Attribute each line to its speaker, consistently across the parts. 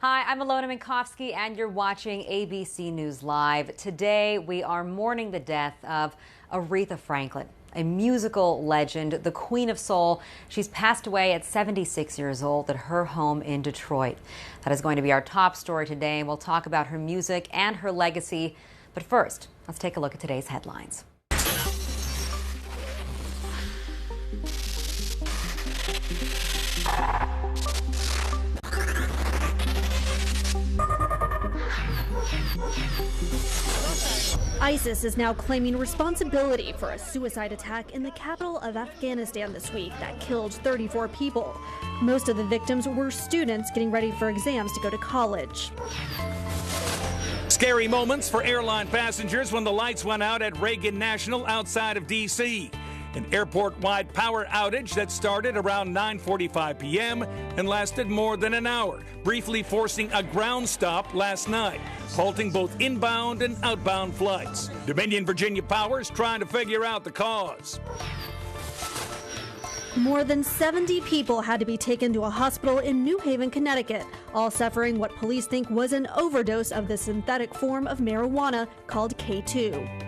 Speaker 1: Hi, I'm Alona Minkowski, and you're watching ABC News Live. Today, we are mourning the death of Aretha Franklin, a musical legend, the Queen of Soul. She's passed away at 76 years old at her home in Detroit. That is going to be our top story today, and we'll talk about her music and her legacy. But first, let's take a look at today's headlines.
Speaker 2: ISIS is now claiming responsibility for a suicide attack in the capital of Afghanistan this week that killed 34 people. Most of the victims were students getting ready for exams to go to college.
Speaker 3: Scary moments for airline passengers when the lights went out at Reagan National outside of D.C. An airport-wide power outage that started around 9:45 p.m. and lasted more than an hour, briefly forcing a ground stop last night, halting both inbound and outbound flights. Dominion Virginia Power is trying to figure out the cause.
Speaker 2: More than 70 people had to be taken to a hospital in New Haven, Connecticut, all suffering what police think was an overdose of the synthetic form of marijuana called K2.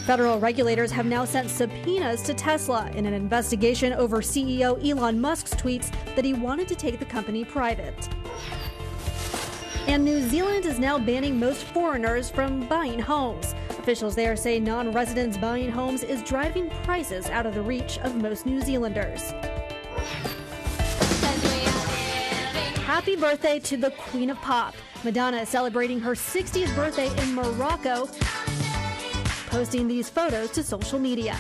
Speaker 2: Federal regulators have now sent subpoenas to Tesla in an investigation over CEO Elon Musk's tweets that he wanted to take the company private. And New Zealand is now banning most foreigners from buying homes. Officials there say non-residents buying homes is driving prices out of the reach of most New Zealanders. Happy birthday to the Queen of Pop. Madonna is celebrating her 60th birthday in Morocco, posting these photos to social media.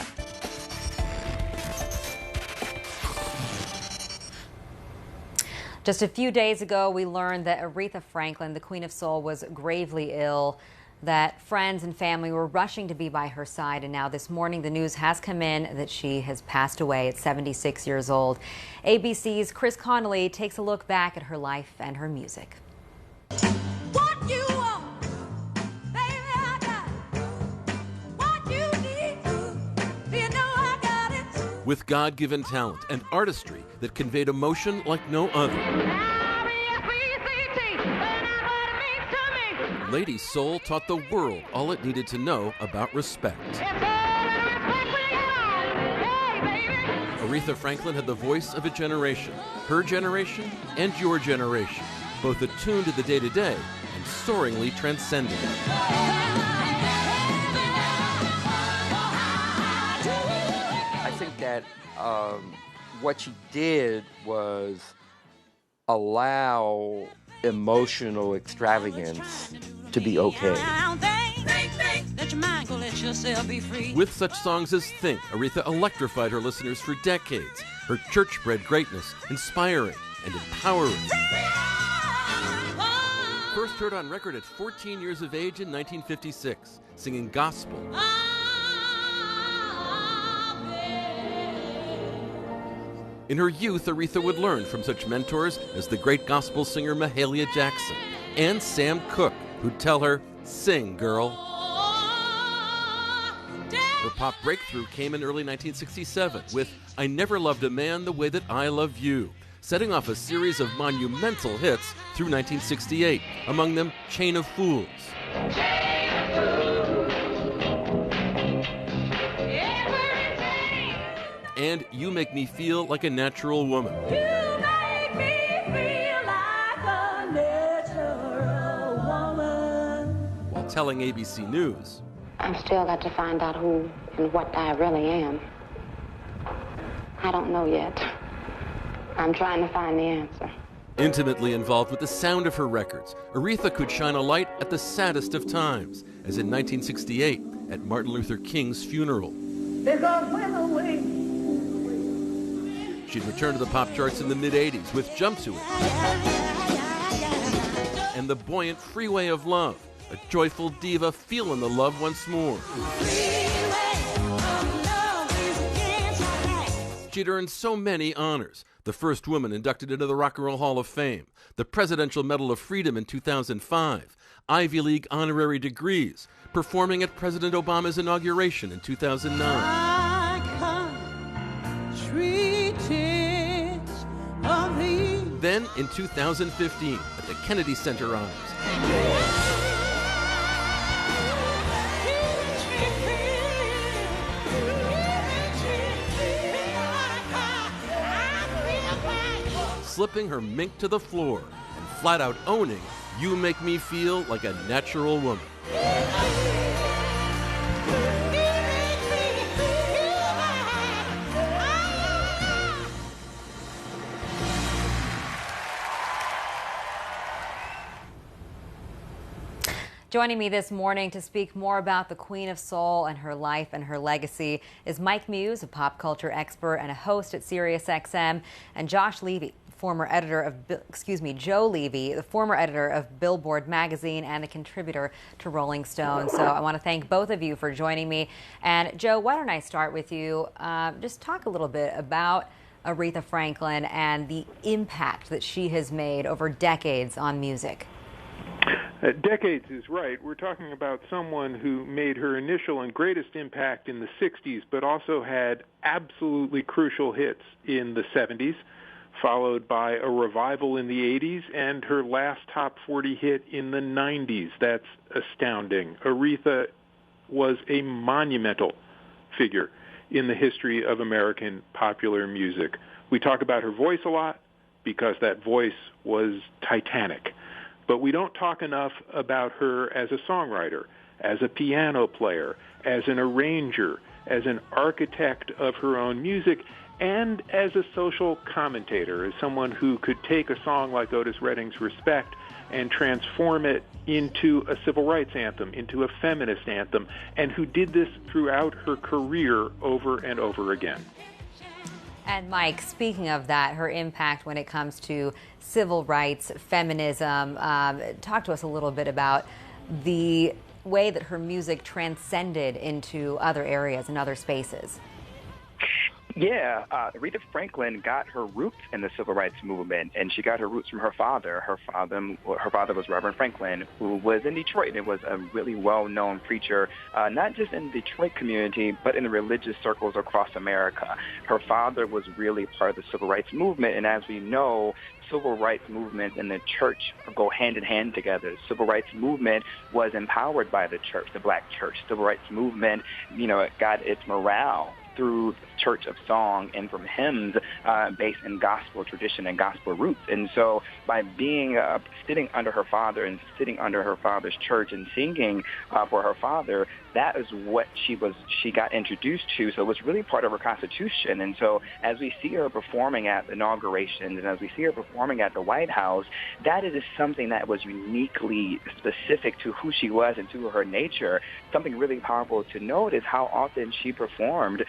Speaker 1: Just a few days ago, we learned that Aretha Franklin, the Queen of Soul, was gravely ill, that friends and family were rushing to be by her side, and now this morning the news has come in that she has passed away at 76 years old. ABC's Chris Connolly takes a look back at her life and her music.
Speaker 4: With God-given talent and artistry that conveyed emotion like no other, Lady Soul taught the world all it needed to know about respect. Aretha Franklin had the voice of a generation, her generation and your generation, both attuned to the day-to-day and soaringly transcendent.
Speaker 5: I think that what she did was allow emotional extravagance to be okay.
Speaker 4: With such songs as Think, Aretha electrified her listeners for decades, her church-bred greatness inspiring and empowering. First heard on record at 14 years of age in 1956, singing gospel. In her youth, Aretha would learn from such mentors as the great gospel singer Mahalia Jackson and Sam Cooke, who'd tell her, "Sing, girl." Her pop breakthrough came in early 1967 with I Never Loved a Man the Way That I Love You, setting off a series of monumental hits through 1968, among them Chain of Fools. And You Make Me Feel Like a Natural Woman.
Speaker 6: You make me feel like a natural woman.
Speaker 4: While telling ABC News,
Speaker 7: I've still got to find out who and what I really am. I don't know yet. I'm trying to find the answer.
Speaker 4: Intimately involved with the sound of her records, Aretha could shine a light at the saddest of times, as in 1968 at Martin Luther King's funeral.
Speaker 6: Because when away.
Speaker 4: She'd returned to the pop charts in the mid-'80s with Jump to It and the buoyant Freeway of Love, a joyful diva feeling the love once more. She'd earned so many honors. The first woman inducted into the Rock and Roll Hall of Fame, the Presidential Medal of Freedom in 2005, Ivy League honorary degrees, performing at President Obama's inauguration in 2009.
Speaker 6: Treaties of the
Speaker 4: Then, in 2015, at the Kennedy Center Honors, slipping her mink to the floor and flat out owning "You Make Me Feel Like a Natural Woman."
Speaker 1: Joining me this morning to speak more about the Queen of Soul and her life and her legacy is Mike Muse, a pop culture expert and a host at SiriusXM, and Josh Levy, former editor of, Joe Levy, the former editor of Billboard magazine and a contributor to Rolling Stone. So I want to thank both of you for joining me. And Joe, why don't I start with you? Just talk a little bit about Aretha Franklin and the impact that she has made over decades on music.
Speaker 8: Decades is right. We're talking about someone who made her initial and greatest impact in the 60s, but also had absolutely crucial hits in the 70s, followed by a revival in the 80s, and her last top 40 hit in the 90s. That's astounding. Aretha was a monumental figure in the history of American popular music. We talk about her voice a lot because that voice was titanic. But we don't talk enough about her as a songwriter, as a piano player, as an arranger, as an architect of her own music, and as a social commentator, as someone who could take a song like Otis Redding's Respect and transform it into a civil rights anthem, into a feminist anthem, and who did this throughout her career over and over again.
Speaker 1: And Mike, speaking of that, her impact when it comes to civil rights, feminism, talk to us a little bit about the way that her music transcended into other areas and other spaces.
Speaker 9: Yeah, Aretha Franklin got her roots in the civil rights movement, and she got her roots from her father. Her father was Reverend Franklin, who was in Detroit and was a really well-known preacher, not just in the Detroit community, but in the religious circles across America. Her father was really part of the civil rights movement, and as we know, civil rights movement and the church go hand in hand together. The civil rights movement was empowered by the church, the black church. Civil rights movement, it got its morale through the church of song and from hymns based in gospel tradition and gospel roots. And so by being sitting under her father and sitting under her father's church and singing for her father, that is what she got introduced to. So it was really part of her constitution. And so as we see her performing at inaugurations and as we see her performing at the White House, that is something that was uniquely specific to who she was and to her nature. Something really powerful to note is how often she performed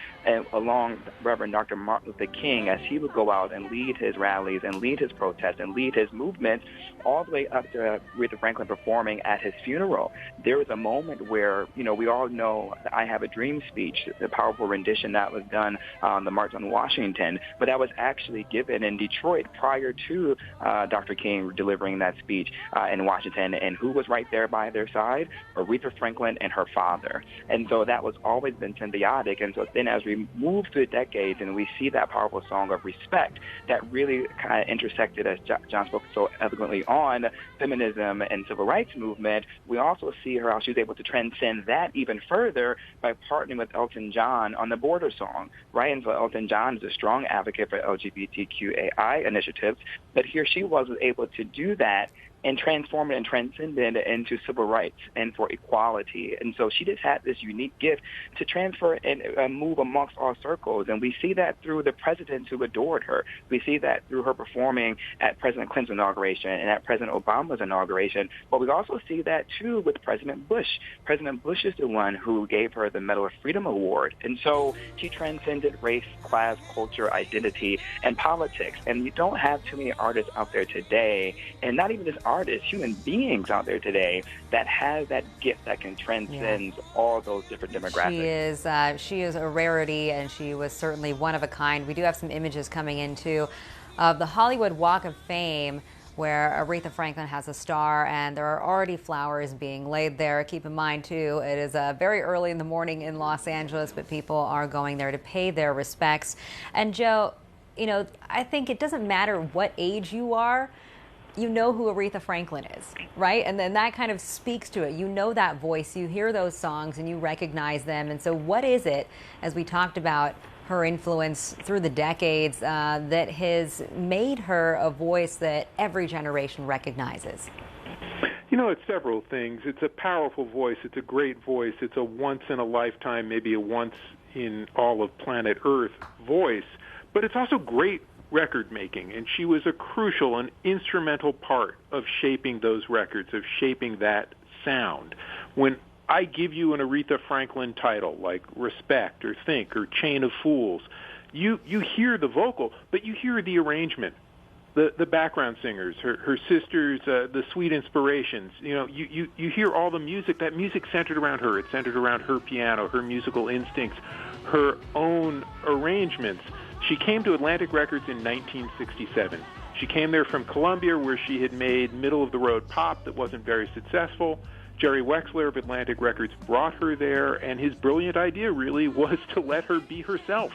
Speaker 9: along Reverend Dr. Martin Luther King as he would go out and lead his rallies and lead his protests and lead his movements, all the way up to Aretha Franklin performing at his funeral. There was a moment where, we all know the I Have a Dream speech, the powerful rendition that was done on the March on Washington, but that was actually given in Detroit prior to Dr. King delivering that speech in Washington. And who was right there by their side? Aretha Franklin and her father. And so that was always been symbiotic. And so then as we move through the decades and we see that powerful song of respect that really kind of intersected, as John spoke so eloquently on, feminism and civil rights movement, we also see how she was able to transcend that even further by partnering with Elton John on the Border song, right? And so Elton John is a strong advocate for LGBTQAI initiatives, but here she was able to do that and transform it and transcend it into civil rights and for equality. And so she just had this unique gift to transfer and move amongst all circles. And we see that through the presidents who adored her. We see that through her performing at President Clinton's inauguration and at President Obama's inauguration. But we also see that, too, with President Bush. President Bush is the one who gave her the Medal of Freedom Award. And so she transcended race, class, culture, identity, and politics. And you don't have too many artists out there today, and not even just artists, human beings out there today that have that gift that can transcend all those different demographics.
Speaker 1: She is a rarity, and she was certainly one of a kind. We do have some images coming into of the Hollywood Walk of Fame, where Aretha Franklin has a star, and there are already flowers being laid there. Keep in mind, too, it is very early in the morning in Los Angeles, but people are going there to pay their respects. And Joe, you know, I think it doesn't matter what age you are, you know who Aretha Franklin is, right? And then that kind of speaks to it. You know that voice, you hear those songs, and you recognize them. And so what is it, as we talked about her influence through the decades, that has made her a voice that every generation recognizes?
Speaker 8: You know, it's several things. It's a powerful voice. It's a great voice. It's a once-in-a-lifetime, maybe a once-in-all-of-planet Earth voice. But it's also great record-making, and she was a crucial and instrumental part of shaping those records, of shaping that sound. When I give you an Aretha Franklin title, like Respect or Think or Chain of Fools, you hear the vocal, but you hear the arrangement. The background singers, her sisters, the sweet inspirations. You know, you hear all the music. That music centered around her. It's centered around her piano, her musical instincts, her own arrangements. She came to Atlantic Records in 1967. She came there from Columbia, where she had made middle-of-the-road pop that wasn't very successful. Jerry Wexler of Atlantic Records brought her there, and his brilliant idea really was to let her be herself.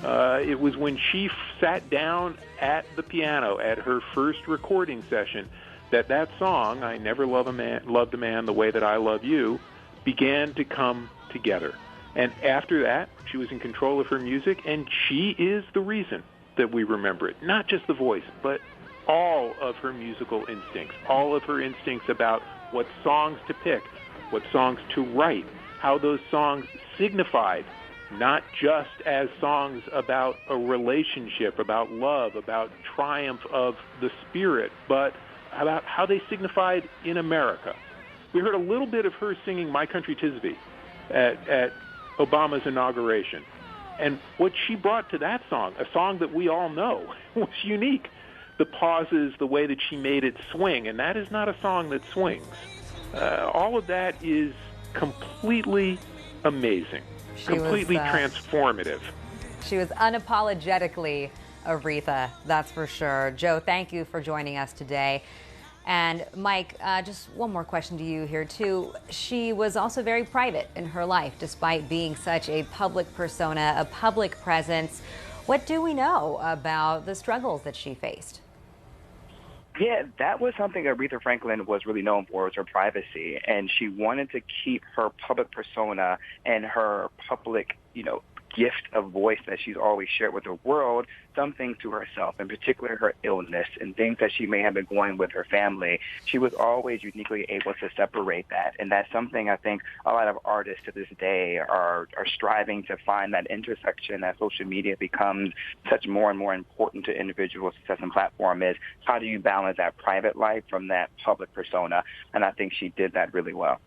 Speaker 8: It was when she sat down at the piano at her first recording session that song, I Never Loved a Man the Way That I Love You, began to come together. And after that, she was in control of her music, and she is the reason that we remember it. Not just the voice, but all of her musical instincts, all of her instincts about what songs to pick, what songs to write, how those songs signified not just as songs about a relationship, about love, about triumph of the spirit, but about how they signified in America. We heard a little bit of her singing My Country 'Tis Thee at Obama's inauguration. And what she brought to that song, a song that we all know, was unique. The pauses, the way that she made it swing, and that is not a song that swings. All of that is completely amazing. Completely transformative.
Speaker 1: She was unapologetically Aretha, that's for sure. Joe, thank you for joining us today. And Mike, just one more question to you here, too. She was also very private in her life, despite being such a public persona, a public presence. What do we know about the struggles that she faced?
Speaker 9: Yeah, that was something Aretha Franklin was really known for, was her privacy. And she wanted to keep her public persona and her public, gift of voice that she's always shared with the world, something to herself, in particular her illness and things that she may have been going with her family. She was always uniquely able to separate that. And that's something I think a lot of artists to this day are striving to find, that intersection as social media becomes such more and more important to individual success and platform, is how do you balance that private life from that public persona? And I think she did that really well.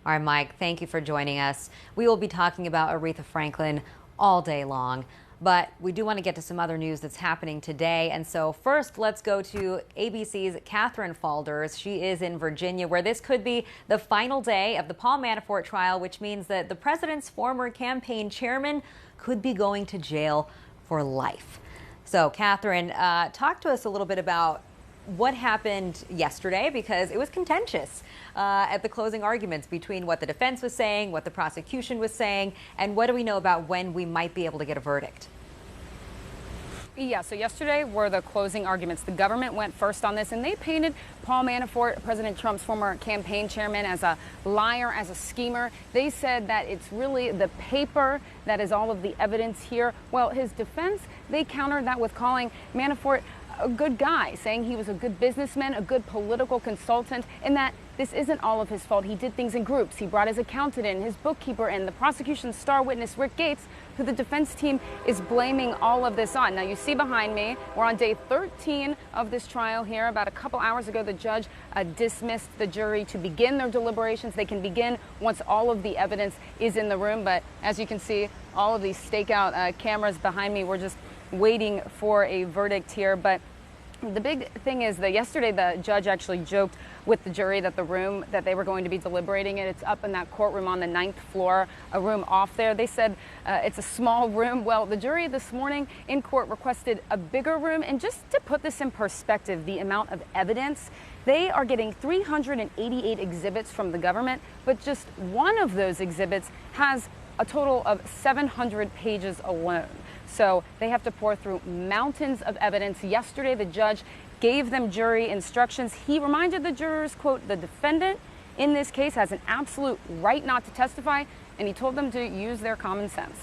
Speaker 1: All right, Mike, thank you for joining us. We will be talking about Aretha Franklin all day long, but we do want to get to some other news that's happening today. And so first, let's go to ABC's Kathryn Falters. She is in Virginia, where this could be the final day of the Paul Manafort trial, which means that the president's former campaign chairman could be going to jail for life. So, Kathryn, talk to us a little bit about what happened yesterday, because it was contentious at the closing arguments between what the defense was saying, what the prosecution was saying, and what do we know about when we might be able to get a verdict?
Speaker 10: Yeah, so yesterday were the closing arguments. The government went first on this, and they painted Paul Manafort, President Trump's former campaign chairman, as a liar, as a schemer. They said that it's really the paper that is all of the evidence here. Well, his defense, they countered that with calling Manafort a good guy, saying he was a good businessman, a good political consultant, and that this isn't all of his fault. He did things in groups. He brought his accountant in, his bookkeeper in, the prosecution's star witness, Rick Gates, who the defense team is blaming all of this on. Now, you see behind me, we're on day 13 of this trial here. About a couple hours ago, the judge dismissed the jury to begin their deliberations. They can begin once all of the evidence is in the room. But as you can see, all of these stakeout cameras behind me, we're just waiting for a verdict here. But the big thing is that yesterday the judge actually joked with the jury that the room that they were going to be deliberating in, it's up in that courtroom on the 9th floor, a room off there. They said it's a small room. Well, the jury this morning in court requested a bigger room. And just to put this in perspective, the amount of evidence, they are getting 388 exhibits from the government, but just one of those exhibits has a total of 700 pages alone. So they have to pour through mountains of evidence. Yesterday, the judge gave them jury instructions. He reminded the jurors, quote, the defendant in this case has an absolute right not to testify, and he told them to use their common sense.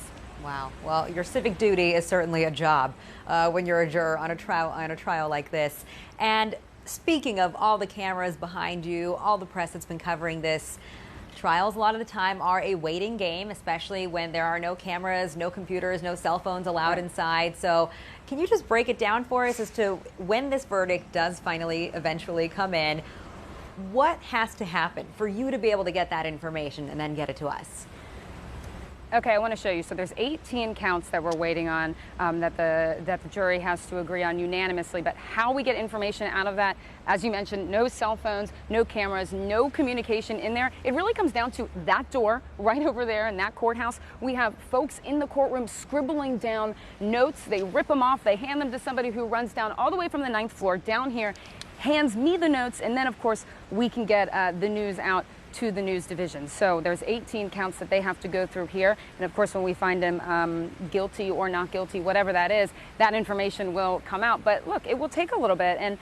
Speaker 1: Wow. Well, your civic duty is certainly a job when you're a juror on a trial like this. And speaking of all the cameras behind you, all the press that's been covering this, trials a lot of the time are a waiting game, especially when there are no cameras, no computers, no cell phones allowed inside. So can you just break it down for us as to when this verdict does eventually come in, what has to happen for you to be able to get that information and then get it to us?
Speaker 10: Okay, I want to show you. So there's 18 counts that we're waiting on that the jury has to agree on unanimously. But how we get information out of that, as you mentioned, no cell phones, no cameras, no communication in there. It really comes down to that door right over there in that courthouse. We have folks in the courtroom scribbling down notes. They rip them off. They hand them to somebody who runs down all the way from the 9th floor down here, hands me the notes, and then, of course, we can get the news out to the news division. So there's 18 counts that they have to go through here. And of course, when we find him guilty or not guilty, whatever that is, that information will come out. But look, it will take a little bit. And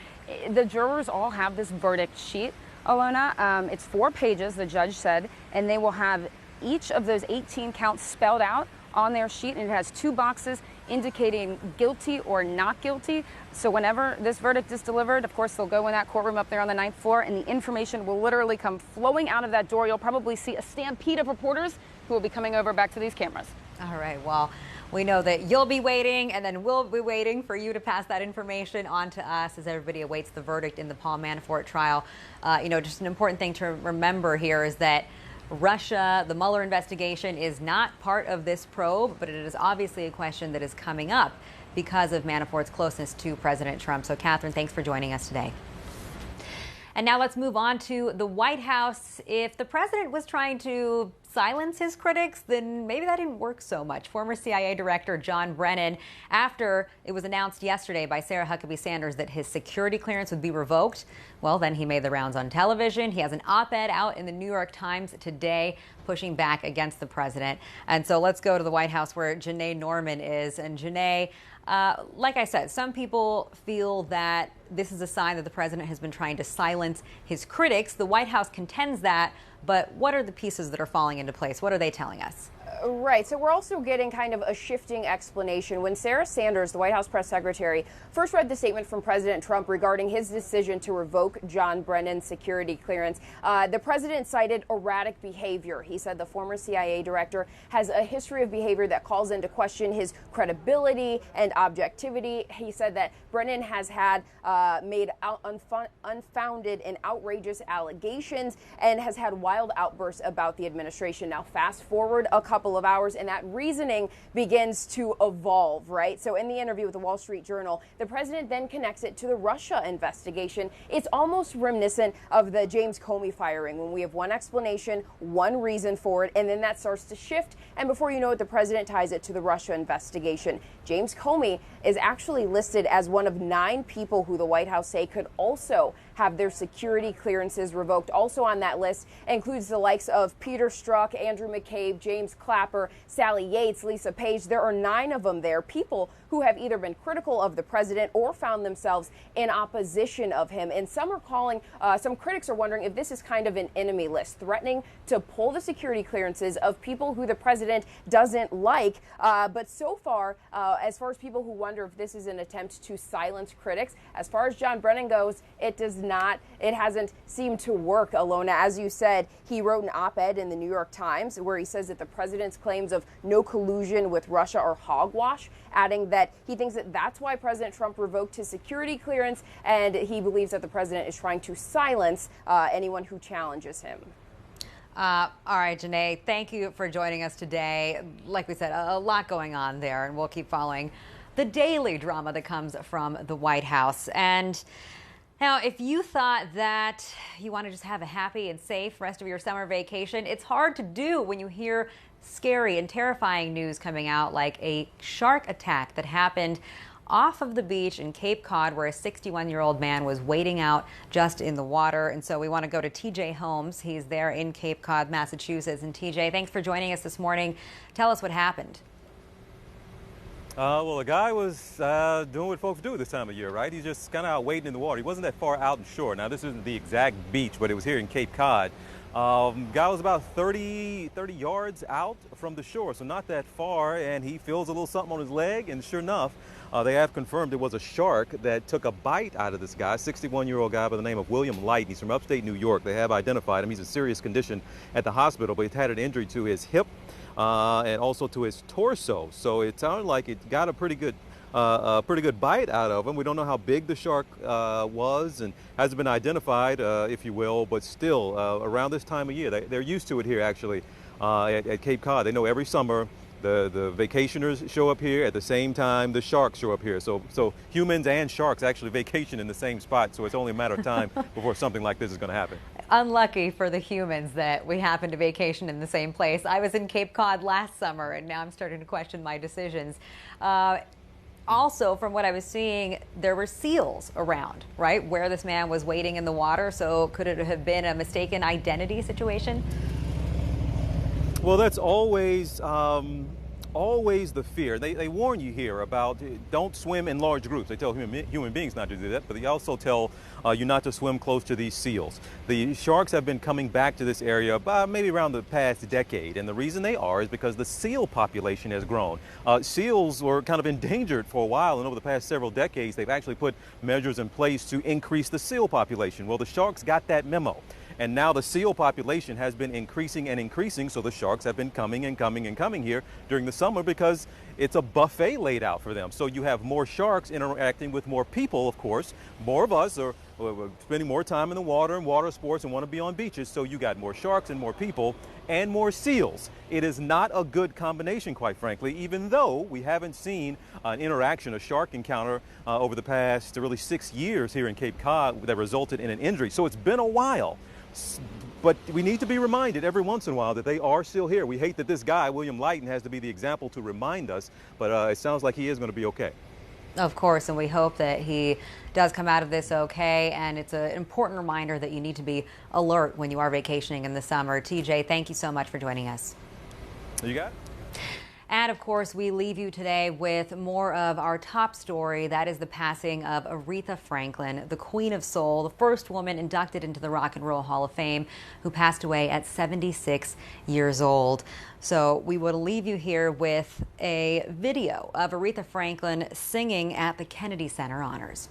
Speaker 10: the jurors all have this verdict sheet, Alona. It's 4 pages, the judge said, and they will have each of those 18 counts spelled out on their sheet, and it has 2 boxes indicating guilty or not guilty. So whenever this verdict is delivered, of course, they'll go in that courtroom up there on the 9th floor, and the information will literally come flowing out of that door. You'll probably see a stampede of reporters who will be coming over back to these cameras.
Speaker 1: All right, well, we know that you'll be waiting, and then we'll be waiting for you to pass that information on to us as everybody awaits the verdict in the Paul Manafort trial. Just an important thing to remember here is that Russia, the Mueller investigation, is not part of this probe, but it is obviously a question that is coming up because of Manafort's closeness to President Trump. So, Kathryn, thanks for joining us today. And now let's move on to the White House. If the president was trying to silence his critics, then maybe that didn't work so much. Former CIA Director John Brennan, after it was announced yesterday by Sarah Huckabee Sanders that his security clearance would be revoked, well, then he made the rounds on television. He has an op-ed out in the New York Times today pushing back against the president. And so let's go to the White House where Janae Norman is. And Janae, like I said, some people feel that this is a sign that the president has been trying to silence his critics. The White House contends that, but what are the pieces that are falling into place? What are they telling us?
Speaker 11: Right. So we're also getting kind of a shifting explanation. When Sarah Sanders, the White House press secretary, first read the statement from President Trump regarding his decision to revoke John Brennan's security clearance, the president cited erratic behavior. He said the former CIA director has a history of behavior that calls into question his credibility and objectivity. He said that Brennan has had made unfounded and outrageous allegations and has had wild outbursts about the administration. Now, fast forward a couple of hours, and that reasoning begins to evolve, right? So in the interview with the Wall Street Journal, the president then connects it to the Russia investigation. It's almost reminiscent of the James Comey firing, when we have one explanation, one reason for it, and then that starts to shift, and before you know it, the president ties it to the Russia investigation. James Comey is actually listed as one of 9 people who the White House say could also have their security clearances revoked. Also on that list includes the likes of Peter Strzok, Andrew McCabe, James Clapper, Sally Yates, Lisa Page. There are 9 of them there, people who have either been critical of the president or found themselves in opposition of him. And some are calling, some critics are wondering if this is kind of an enemy list, threatening to pull the security clearances of people who the president doesn't like. But so far, as far as people who wonder if this is an attempt to silence critics, as far as John Brennan goes, it hasn't seemed to work, Alona. As you said, he wrote an op-ed in the New York Times where he says that the president's claims of no collusion with Russia are hogwash, adding that he thinks that that's why President Trump revoked his security clearance, and he believes that the president is trying to silence anyone who challenges him.
Speaker 1: All right, Janae, thank you for joining us today. Like we said, a lot going on there, and we'll keep following the daily drama that comes from the White House. And now, if you thought that you want to just have a happy and safe rest of your summer vacation, it's hard to do when you hear scary and terrifying news coming out, like a shark attack that happened off of the beach in Cape Cod, where a 61-year-old man was wading out just in the water. And so we want to go to TJ Holmes. He's there in Cape Cod, Massachusetts. And TJ, thanks for joining us this morning. Tell us what happened.
Speaker 12: Well, the guy was doing what folks do this time of year, right? He's just kind of out waiting in the water. He wasn't that far out in shore. Now, this isn't the exact beach, but it was here in Cape Cod. Guy was about 30 yards out from the shore, so not that far, and he feels a little something on his leg, and sure enough, they have confirmed it was a shark that took a bite out of this guy, 61-year-old guy by the name of William Light. He's from upstate New York. They have identified him. He's in serious condition at the hospital, but he's had an injury to his hip and also to his torso. So it sounded like it got a pretty good bite out of him. We don't know how big the shark was and hasn't been identified, if you will, but still, around this time of year, they're used to it here actually at Cape Cod. They know every summer the vacationers show up here at the same time the sharks show up here. So humans and sharks actually vacation in the same spot, so it's only a matter of time before something like this is going to happen.
Speaker 1: Unlucky for the humans that we happen to vacation in the same place. I was in Cape Cod last summer, and now I'm starting to question my decisions. Also, from what I was seeing, there were seals around, right, where this man was waiting in the water. So could it have been a mistaken identity situation?
Speaker 12: Well, that's always the fear. They warn you here about don't swim in large groups. They tell human beings not to do that, but they also tell you not to swim close to these seals. The sharks have been coming back to this area maybe around the past decade, and the reason they are is because the seal population has grown. Seals were kind of endangered for a while, and over the past several decades, they've actually put measures in place to increase the seal population. Well, the sharks got that memo. And now the seal population has been increasing and increasing, so the sharks have been coming and coming and coming here during the summer because it's a buffet laid out for them. So you have more sharks interacting with more people, of course. More of us are spending more time in the water and water sports and want to be on beaches, so you got more sharks and more people and more seals. It is not a good combination, quite frankly, even though we haven't seen an interaction, a shark encounter over the past really 6 years here in Cape Cod that resulted in an injury. So it's been a while. But we need to be reminded every once in a while that they are still here. We hate that this guy, William Lighton, has to be the example to remind us, but it sounds like he is going to be okay.
Speaker 1: Of course, and we hope that he does come out of this okay, and it's an important reminder that you need to be alert when you are vacationing in the summer. TJ, thank you so much for joining us.
Speaker 12: You got it.
Speaker 1: And of course, we leave you today with more of our top story. That is the passing of Aretha Franklin, the Queen of Soul, the first woman inducted into the Rock and Roll Hall of Fame, who passed away at 76 years old. So we will leave you here with a video of Aretha Franklin singing at the Kennedy Center Honors.